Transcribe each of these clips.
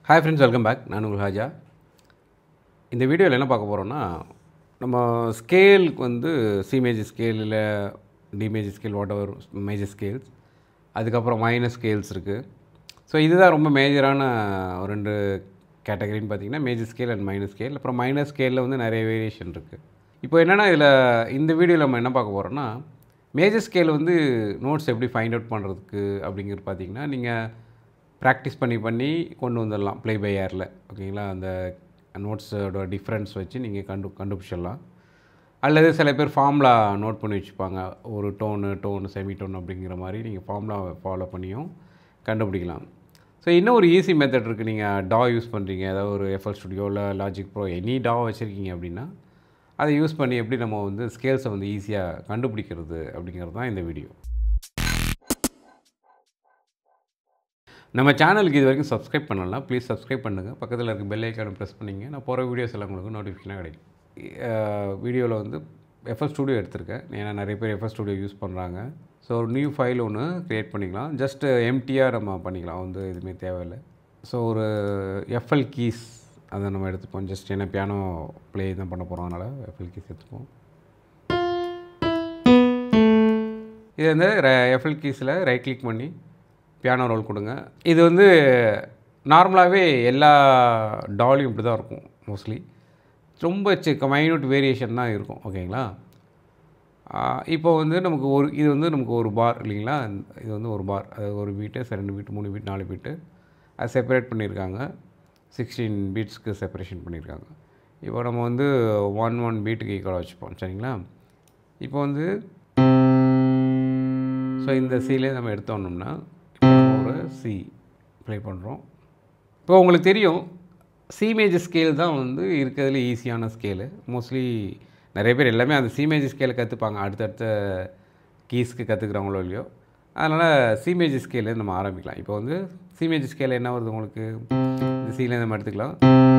Hi friends, welcome back. நான் உங்கள் ஹாஜா. இந்த வீடியோவில் என்ன பார்க்க போகிறோன்னா, நம்ம ஸ்கேலுக்கு வந்து சி மேஜர் ஸ்கேல் இல்லை D major scale what ever major scales, அதுக்கப்புறம் மைனர் ஸ்கேல்ஸ் இருக்குது. ஸோ இதுதான் ரொம்ப மேஜரான ரெண்டு கேட்டகரின்னு பார்த்தீங்கன்னா major scale and minor scale. அப்புறம் மைனர் ஸ்கேலில் வந்து நிறைய வேரியேஷன் இருக்குது. இப்போ என்னென்னா இந்த வீடியோவில் நம்ம என்ன பார்க்க போகிறோன்னா, மேஜர் ஸ்கேல் வந்து நோட்ஸ் எப்படி ஃபைண்ட் அவுட் பண்ணுறதுக்கு அப்படிங்கிறது பார்த்தீங்கன்னா, நீங்கள் ப்ராக்டிஸ் பண்ணி கொண்டு வந்துடலாம் ப்ளே பை ஏரில். ஓகேங்களா? அந்த நோட்ஸோட டிஃப்ரென்ஸ் வச்சு நீங்கள் கண்டுபிடிச்சிடலாம். அல்லது சில பேர் ஃபார்முலா நோட் பண்ணி வச்சுப்பாங்க. ஒரு டோனு செமி டோன் அப்படிங்கிற மாதிரி நீங்கள் ஃபார்முலா ஃபாலோ பண்ணியும் கண்டுபிடிக்கலாம். ஸோ இன்னும் ஒரு ஈஸி மெத்தட் இருக்குது. நீங்கள் டா யூஸ் பண்ணுறீங்க, ஏதாவது ஒரு எஃப்எல் ஸ்டுடியோ இல்லை லாஜிக் ப்ரோ எனி டா வச்சுருக்கீங்க அப்படின்னா, அதை யூஸ் பண்ணி எப்படி நம்ம வந்து ஸ்கேல்ஸை வந்து ஈஸியாக கண்டுபிடிக்கிறது அப்படிங்கிறது தான் இந்த வீடியோ. நம்ம சேனலுக்கு இது வரைக்கும் சப்ஸ்கிரைப் பண்ணலாம், ப்ளீஸ் சப்ஸ்கிரைப் பண்ணுங்கள். பக்கத்தில் இருக்க பெல் ஐக்கானை ப்ரெஸ் பண்ணிங்க. நான் போகிற வீடியோஸ் எல்லாம் உங்களுக்கு நோட்டிஃபிகேஷனாக கிடைக்கும். வீடியோவில் வந்து எஃப்எல் ஸ்டுடியோ எடுத்திருக்கேன். ஏன்னா நிறைய பேர் எஃப்எல் ஸ்டுடியோ யூஸ் பண்ணுறாங்க. ஸோ ஒரு நியூ ஃபைல் ஒன்று க்ரியேட் பண்ணிக்கலாம். ஜஸ்ட் எம்டியாக நம்ம பண்ணிக்கலாம், வந்து எதுவுமே தேவையில்லை. ஸோ ஒரு எஃப்எல் கீஸ் அதை நம்ம எடுத்துப்போம். ஜஸ்ட் ஏன்னா பியானோ ப்ளே தான் பண்ண போகிறோம், அதனால் எஃப்எல் கீஸ் எடுத்துப்போம். இது வந்து எஃப்எல் கீஸில் ரைட் கிளிக் பண்ணி பியானோ ரோல் கொடுங்க. இது வந்து நார்மலாகவே எல்லா டாலையும் இப்படி தான் இருக்கும் மோஸ்ட்லி. ரொம்ப மைன்யூட் வேரியேஷன் தான் இருக்கும். ஓகேங்களா? இப்போ வந்து இது வந்து நமக்கு ஒரு பார் இல்லைங்களா? இது வந்து ஒரு பார், அது ஒரு பீட்டு, 2 பீட்டு, 3 பீட், 4 பீட்டு, அது செப்பரேட் பண்ணியிருக்காங்க. 16 பீட்ஸ்க்கு செப்பரேஷன் பண்ணியிருக்காங்க. இப்போ நம்ம வந்து 1 பீட்டுக்கு ஈக்குவலாக வச்சுப்போம். சரிங்களா? இப்போ வந்து ஸோ இந்த சீலே நம்ம எடுத்தோம்னா ஒரு சி ப்ளே பண்ணுறோம். இப்போ உங்களுக்கு தெரியும், சி மேஜர் ஸ்கேல் தான் வந்து இருக்கிறதுல ஈஸியான ஸ்கேலு. மோஸ்ட்லி நிறைய பேர் எல்லாமே அந்த சி மேஜர் ஸ்கேலை கற்றுப்பாங்க, அடுத்தடுத்த கீஸ்க்கு கற்றுக்குறவங்களோ இல்லையோ. அதனால் சி மேஜர் ஸ்கேலு நம்ம ஆரம்பிக்கலாம். இப்போ வந்து சி மேஜர் ஸ்கேல் என்ன வருது உங்களுக்கு, இந்த சீலே நம்ம எடுத்துக்கலாம்.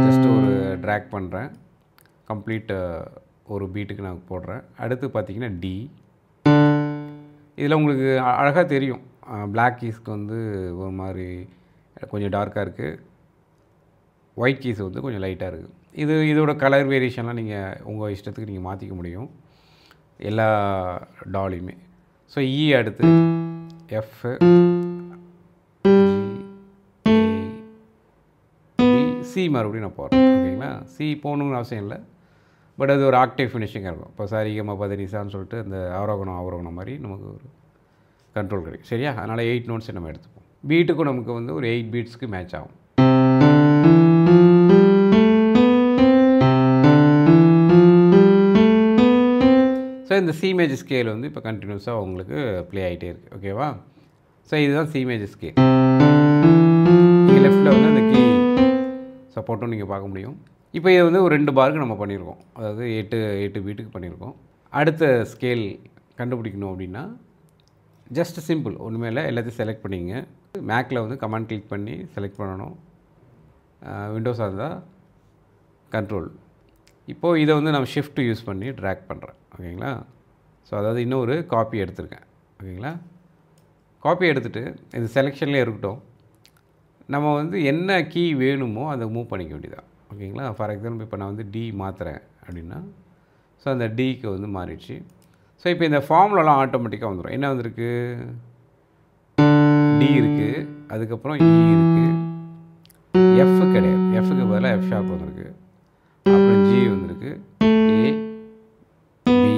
ஜஸ்ட் ஒரு ட்ராக் பண்ணுறேன், கம்ப்ளீட் ஒரு பீட்டுக்கு நான் போடுறேன். அடுத்து பார்த்திங்கன்னா டி. இதில் உங்களுக்கு அழகாக தெரியும், பிளாக் கீஸ்க்கு வந்து ஒரு மாதிரி கொஞ்சம் டார்க்காக இருக்குது, ஒயிட் கீஸ் வந்து கொஞ்சம் லைட்டாக இருக்குது. இதோட கலர் வேரியேஷன்லாம் நீங்கள் உங்கள் இஷ்டத்துக்கு நீங்கள் மாற்றிக்க முடியும் எல்லா டாலையுமே. ஸோ இ அடுத்து எஃப், சி மறுபடியும் நான் போடுறேன். ஓகேங்களா? சி போகணுன்னு அவசியம் இல்லை, பட் அது ஒரு ஆக்டிவ் ஃபினிஷிங்காக இருக்கும். இப்போ சரிகமா பதனிசான்னு சொல்லிட்டு அந்த அவரோகணம் மாதிரி நமக்கு ஒரு கண்ட்ரோல் கிடைக்கும். சரியா? அதனால் 8 நோட்ஸை நம்ம எடுத்துப்போம். பீட்டுக்கும் நமக்கு வந்து ஒரு 8 பீட்ஸ்க்கு மேட்ச் ஆகும். ஸோ இந்த சி மேஜர் ஸ்கேல் வந்து இப்போ கண்டினியூஸாக உங்களுக்கு ப்ளே ஆகிட்டே இருக்குது. ஓகேவா? ஸோ இதுதான் சி மேஜர் ஸ்கேல். நீங்கள் லெஃப்ட்டில் வந்து அந்த கீ சப்போர்ட்டும் நீங்கள் பார்க்க முடியும். இப்போ இதை வந்து ஒரு 2 பாருக்கு நம்ம பண்ணியிருக்கோம், அதாவது 8 பீட்டுக்கு பண்ணியிருக்கோம். அடுத்த ஸ்கேல் கண்டுபிடிக்கணும் அப்படின்னா ஜஸ்ட் சிம்பிள், ஒன்றுமே இல்லை, எல்லாத்தையும் செலக்ட் பண்ணிங்க. மேக்கில் வந்து கமாண்ட் கிளிக் பண்ணி செலக்ட் பண்ணணும், விண்டோஸாக இருந்தால் கண்ட்ரோல். இப்போது இதை வந்து நம்ம ஷிஃப்ட் யூஸ் பண்ணி ட்ராக் பண்ணுறேன். ஓகேங்களா? ஸோ அதாவது இன்னொரு காப்பி எடுத்திருக்கேன். ஓகேங்களா? காப்பி எடுத்துகிட்டு இது செலெக்ஷன்லேயே இருக்கட்டும், நம்ம வந்து என்ன கீ வேணுமோ அதை மூவ் பண்ணிக்க வேண்டியதான். ஓகேங்களா? ஃபார் எக்ஸாம்பிள் இப்போ நான் வந்து டி மாற்றுறேன் அப்படின்னா, ஸோ அந்த டிக்கு வந்து மாறிடுச்சு. ஸோ இப்போ இந்த ஃபார்முலாலாம் ஆட்டோமேட்டிக்காக வந்துடும். என்ன வந்திருக்கு, டி இருக்குது, அதுக்கப்புறம் இ இருக்குது, எஃப் கிடையாது, எஃப்க்கு பதிலாக எஃப் ஷார்ப் வந்திருக்கு, அப்புறம் ஜி வந்திருக்கு, ஏ, பி,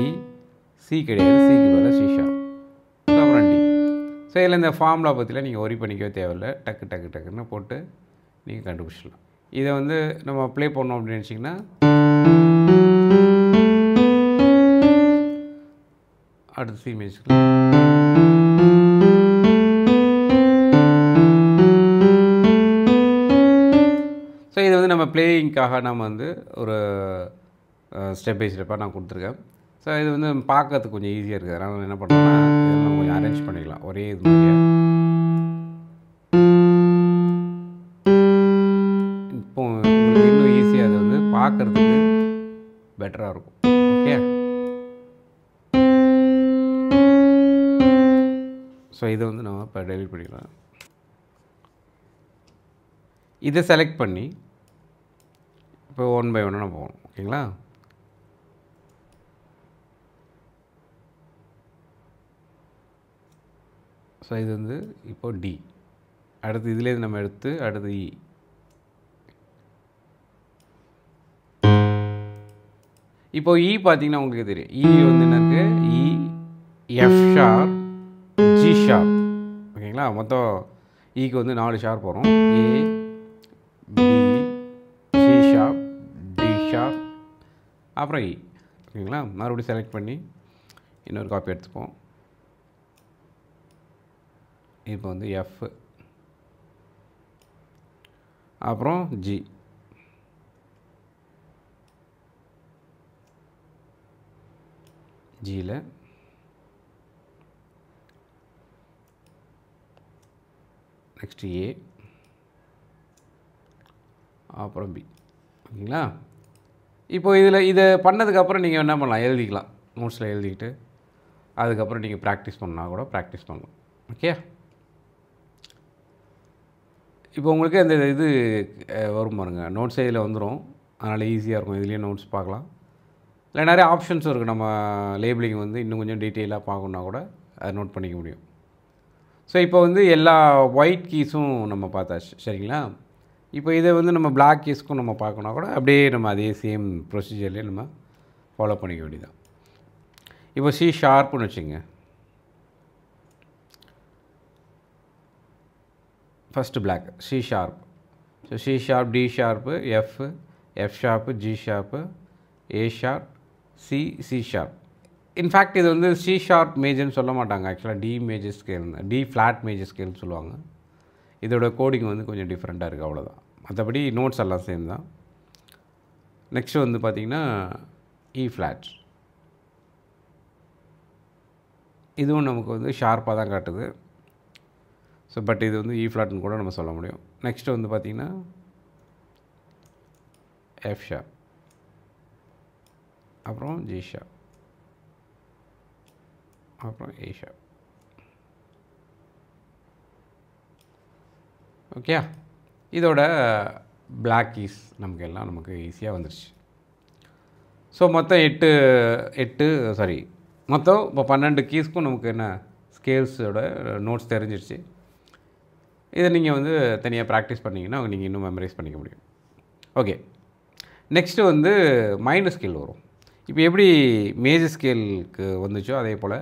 சி கிடையாது, சிக்கு பதிலாக சி ஷார்ப், அப்புறம் டி. ஸோ இதில் இந்த ஃபார்முலா பற்றிலாம் நீங்கள் ஒரி பண்ணிக்கவே தேவையில்லை, டக்குன்னு போட்டு நீங்கள் கண்டுபிடிச்சிடலாம். இதை வந்து நம்ம ப்ளே பண்ணோம் அப்படின்னு நினச்சிங்கன்னா அடுத்து சி மேஜர். ஸோ இது வந்து நம்ம பிளேயிங்காக நம்ம வந்து ஒரு ஸ்டெப் பை ஸ்டெப்பாக நான் கொடுத்துருக்கேன். ஸோ இது வந்து பார்க்கறதுக்கு கொஞ்சம் ஈஸியாக இருக்குது. அதனால் என்ன பண்ணுறோன்னா இதெல்லாம் நம்ம கொஞ்சம் அரேஞ்ச் பண்ணிக்கலாம் ஒரே இது மாதிரியாக. இப்போ உங்களுக்கு இன்னும் ஈஸியாக அது வந்து பார்க்குறதுக்கு பெட்டராக இருக்கும். ஓகே? ஸோ இதை வந்து நம்ம இப்போ டெலிட் பண்ணிக்கலாம். இதை செலக்ட் பண்ணி இப்போ 1 by 1 போகணும். ஓகேங்களா? ஸோ இது வந்து இப்போ டி. அடுத்து இதுலேருந்து நம்ம எடுத்து அடுத்து இ. இப்போ இ பார்த்தீங்கன்னா உங்களுக்கு தெரியும். இ வந்து என்ன இருக்குது? E, F sharp, G sharp. ஓகேங்களா? மொத்தம் இக்கு வந்து 4 ஷார்ப் வரும். A, B, C sharp, D sharp, அப்புறம் இ. ஓகேங்களா? மறுபடியும் செலக்ட் பண்ணி இன்னொரு காப்பி எடுத்துப்போம். இப்போ வந்து எஃப், அப்புறம் ஜி, ஜியில் நெக்ஸ்ட்டு ஏ, அப்புறம் பி. ஓகேங்களா? இப்போ இதை பண்ணதுக்கப்புறம் நீங்கள் என்ன பண்ணலாம்? எழுதிக்கலாம். நோட்ஸில் எழுதிக்கிட்டு அதுக்கப்புறம் நீங்கள் ப்ராக்டிஸ் பண்ணால் கூட ப்ராக்டிஸ் பண்ணலாம். ஓகே? இப்போ உங்களுக்கு அந்த இது வரும் பாருங்க, நோட்ஸே இதில் வந்துடும். அதனால் ஈஸியாக இருக்கும். இதுலேயே நோட்ஸ் பார்க்கலாம். இல்லை நிறைய ஆப்ஷன்ஸும் இருக்குது. நம்ம லேபிளிங் வந்து இன்னும் கொஞ்சம் டீட்டெயிலாக பார்க்கணுன்னா கூட அதை நோட் பண்ணிக்க முடியும். ஸோ இப்போ வந்து எல்லா ஒயிட் கீஸும் நம்ம பார்த்தாச்சு. சரிங்களா? இப்போ இதை வந்து நம்ம பிளாக் கீஸ்க்கும் நம்ம பார்க்கணுன்னா கூட அப்படியே நம்ம அதே சேம் ப்ரொசீஜர்லேயே நம்ம ஃபாலோ பண்ணிக்க வேண்டியதான். இப்போ சி ஷார்ப்புன்னு வச்சுங்க. First block C sharp. So C sharp, D sharp, F, F sharp, G sharp, A sharp, C, C sharp. In fact இது வந்து சி ஷார்ப் மேஜர்னு சொல்ல மாட்டாங்க. ஆக்சுவலாக D major scale, D flat major ஸ்கேல்னு சொல்லுவாங்க. இதோட கோடிங் வந்து கொஞ்சம் டிஃப்ரெண்ட்டாக இருக்குது, அவ்வளோதான். மற்றபடி நோட்ஸ் எல்லாம் சேம் தான். நெக்ஸ்ட்டு வந்து பார்த்திங்கன்னா இ ஃப்ளாட். இதுவும் நமக்கு வந்து ஷார்ப்பாக தான் காட்டுது. ஸோ பட் இது வந்து இ ஃப்ளாட்னு கூட நம்ம சொல்ல முடியும். நெக்ஸ்ட்டு வந்து பார்த்திங்கன்னா எஃப் ஷார்ப், அப்புறம் ஜி ஷார்ப், அப்புறம் ஏ ஷார்ப். ஓகே? இதோட பிளாக் கீஸ் நமக்கு ஈஸியாக வந்துடுச்சு. ஸோ மொத்தம் மொத்தம் இப்போ 12 கீஸ்க்கும் நமக்கு என்ன ஸ்கேல்ஸோட நோட்ஸ் தெரிஞ்சிடுச்சு. இதை நீங்கள் வந்து தனியாக ப்ராக்டிஸ் பண்ணிங்கன்னா நீங்கள் இன்னும் மெமரைஸ் பண்ணிக்க முடியும். ஓகே, நெக்ஸ்ட்டு வந்து மைனர் ஸ்கேல் வரும். இப்போ எப்படி மேஜர் ஸ்கேலுக்கு வந்துச்சோ அதே போல்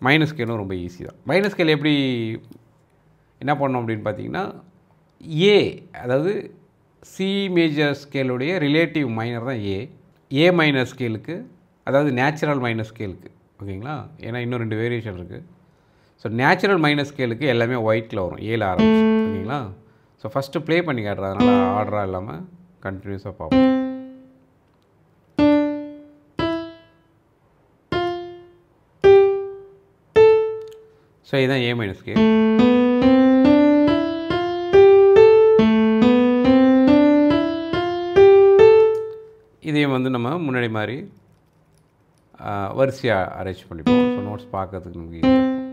மைனர் ஸ்கேலும் ரொம்ப ஈஸி தான். மைனர் ஸ்கேல் எப்படி என்ன பண்ணோம் அப்படின்னு பார்த்தீங்கன்னா, ஏ அதாவது சி மேஜர் ஸ்கேலுடைய ரிலேட்டிவ் மைனர் தான் ஏ மைனர் ஸ்கேலுக்கு, அதாவது நேச்சுரல் மைனர் ஸ்கேலுக்கு. ஓகேங்களா? ஏன்னா இன்னும் 2 வேரியேஷன் இருக்குது. ஸோ நேச்சுரல் மைனர் ஸ்கேலுக்கு எல்லாமே ஒயிட்டில் வரும், ஏல ஆரம்பிச்சு. ஓகேங்களா? ஸோ ஃபஸ்ட்டு ப்ளே பண்ணி காட்டுறேன், அதனால் ஆர்டராக இல்லாமல் கண்டினியூஸாக பார்ப்போம். ஸோ இதுதான் ஏ மைனர் ஸ்கேல். இதையும் வந்து நம்ம முன்னாடி மாதிரி வரிசையாக அரேஞ்ச் பண்ணிப்போம். ஸோ நோட்ஸ் பார்க்கறதுக்கு நமக்கு ஈஸியாக இருக்கும்.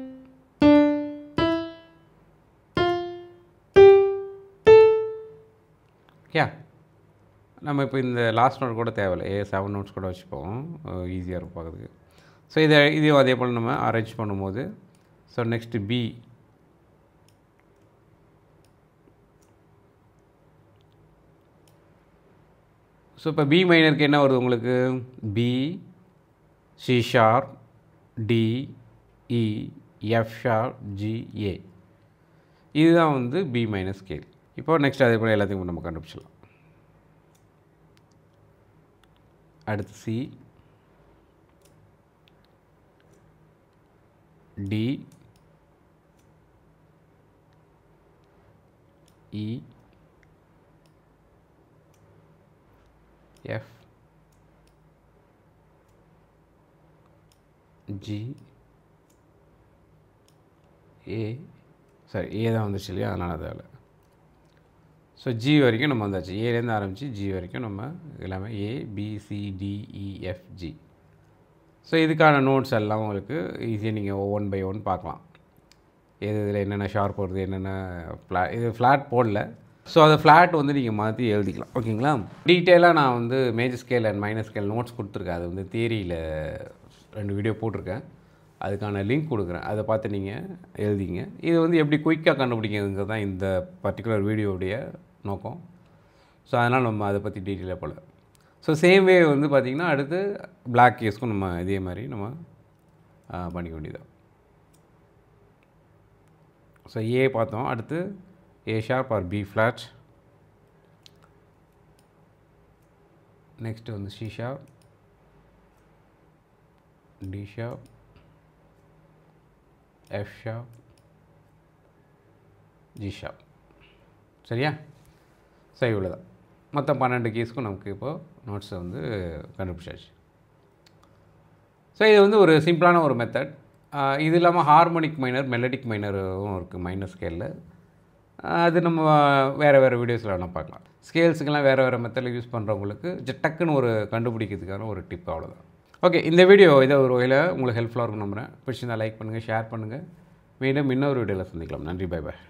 ஓகே, நம்ம இப்போ இந்த லாஸ்ட் நோட் கூட தேவையில்லை, A7 நோட்ஸ் கூட வச்சுப்போம், ஈஸியாக இருக்கும் பார்க்குறதுக்கு. ஸோ இதையும் அதே போல் நம்ம அரேஞ்ச் பண்ணும்போது, ஸோ நெக்ஸ்ட்டு பி, ஸோ இப்போ பி மைனருக்கு என்ன வருது உங்களுக்கு? பி, சி ஷார்ப், டி, இ, எஃப் ஷார்ப், ஜி, ஏ. இதுதான் வந்து பி மைனர் ஸ்கேல். இப்போ நெக்ஸ்ட் அதே போல் எல்லாத்தையும் நம்ம கண்டுபிடிச்சலாம். அடுத்து சி, டி, இ, எஃப், ஜி, ஏ. சரி, ஏ தான் வந்துச்சு இல்லையா, அதனால் அதில். ஸோ ஜி வரைக்கும் நம்ம வந்தாச்சு. ஏலேருந்து ஆரம்பித்து ஜி வரைக்கும் நம்ம எல்லாமே ஏ, பி, சி, டி, இ, எஃப், ஜி. ஸோ இதுக்கான நோட்ஸ் எல்லாம் உங்களுக்கு ஈஸியாக நீங்கள் ஒன் பை ஒன் பார்க்கலாம். இதில் என்னென்ன ஷார்ப் வருது, என்னென்ன இது ஃப்ளாட் போடல. ஸோ அதை ஃப்ளாட் வந்து நீங்கள் மாற்றி எழுதிக்கலாம். ஓகேங்களா? டீட்டெயிலாக நான் வந்து major scale and minor scale notes கொடுத்துருக்கேன். அது வந்து தியரியில் 2 வீடியோ போட்டிருக்கேன். அதுக்கான லிங்க் கொடுக்குறேன். அதை பார்த்து நீங்கள் எழுதிங்க. இது வந்து எப்படி குயிக்காக கண்டுபிடிக்கிறதுங்கிறது தான் இந்த பர்டிகுலர் வீடியோவுடைய நோக்கம். ஸோ அதனால் நம்ம அதை பற்றி டீட்டெயிலாக போல. ஸோ சேம் வே வந்து பார்த்திங்கன்னா அடுத்து பிளாக் கேஸ்க்கும் நம்ம இதே மாதிரி நம்ம பண்ணிக்க வேண்டியதான். ஸோ ஏ பார்த்தோம். அடுத்து A sharp or B flat. Next வந்து C sharp, D sharp, F sharp, G sharp. சரியா? சரி, இவ்வளோதான். மொத்தம் 12 கேஸுக்கும் நமக்கு இப்போது நோட்ஸை வந்து கண்டுபிடிச்சாச்சு. ஸோ இது வந்து ஒரு சிம்பிளான ஒரு மெத்தட். இது இல்லாமல் ஹார்மோனிக் மைனர், மெலடிக் மைனரும் இருக்குது மைனர் ஸ்கேலில். அது நம்ம வேறு வீடியோஸில் வேணால் பார்க்கலாம். ஸ்கேல்ஸுக்கெல்லாம் வேறு மெத்தடில் யூஸ் பண்ணுறவங்களுக்கு டக்குன்னு ஒரு கண்டுபிடிக்கிறதுக்கான ஒரு டிப், அவ்வளோதான். ஓகே, இந்த வீடியோ இதை ஒரு வகையில் உங்களுக்கு ஹெல்ப்ஃபுல்லாக இருக்கும் நம்புகிறேன். பிடிச்சிருந்தால் லைக் பண்ணுங்கள், ஷேர் பண்ணுங்கள். மீண்டும் இன்னொரு வீடியோவில் சந்திக்கலாம். நன்றி, பை பாய்.